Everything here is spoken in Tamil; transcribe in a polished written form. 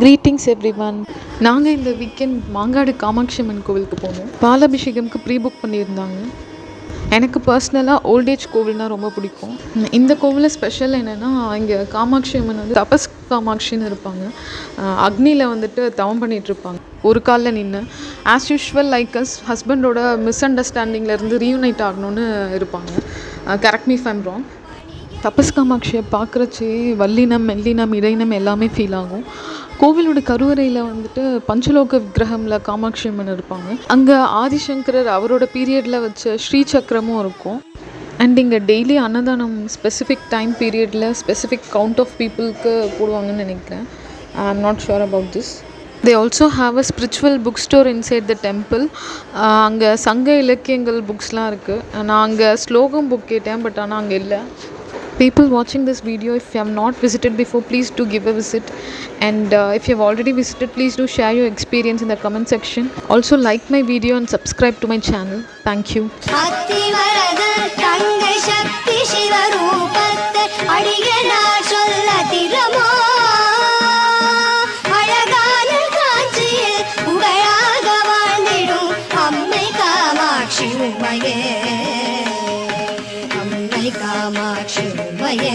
Greetings everyone. நாங்கள் இந்த வீக்கெண்ட் மாங்காடு காமாட்சி அம்மன் கோவிலுக்கு போனோம். பாலாபிஷேகம்க்கு ப்ரீ புக் பண்ணியிருந்தாங்க. எனக்கு பர்சனலாக ஓல்டேஜ் கோவில்னால் ரொம்ப பிடிக்கும். இந்த கோவிலில் ஸ்பெஷல் என்னென்னா, இங்கே காமாட்சி அம்மன் வந்து தபஸ் காமாட்சின்னு இருப்பாங்க. அக்னியில் வந்துட்டு தவம் பண்ணிகிட்ருப்பாங்க ஒரு காலில் நின்று. ஆஸ் யூஷுவல் லைக் ஹஸ்பண்டோட மிஸ் அண்டர்ஸ்டாண்டிங்லேருந்து ரீயூனைட் ஆகணும்னு இருப்பாங்க. Correct me if I'm wrong. தபஸ் காமாட்சியை பார்க்குறச்சே வல்லினம் மெல்லினம் இடையினம் எல்லாமே ஃபீல் ஆகும். கோவிலோட கருவறையில் வந்துட்டு பஞ்சலோக விக்கிரகமில் காமாட்சி அம்மன் இருப்பாங்க. அங்கே ஆதிசங்கரர் அவரோட பீரியடில் வச்ச ஸ்ரீ சக்கரமும் இருக்கும். அண்ட் இங்கே டெய்லி அன்னதானம் ஸ்பெசிஃபிக் டைம் பீரியடில் ஸ்பெசிஃபிக் கவுண்ட் ஆஃப் பீப்புளுக்கு போடுவாங்கன்னு நினைக்கிறேன். I am not sure about this. They also have a spiritual bookstore inside the temple. அங்கே சங்க இலக்கியங்கள் புக்ஸ்லாம் இருக்குது. நான் அங்கே ஸ்லோகம் புக் கேட்டேன், பட் ஆனால் அங்கே இல்லை. People watching this video, if you have not visited before, please do give a visit. And if you have already visited, please do share your experience in the comment section. Also like my video and subscribe to my channel. Thank you. Kamakshi உமையே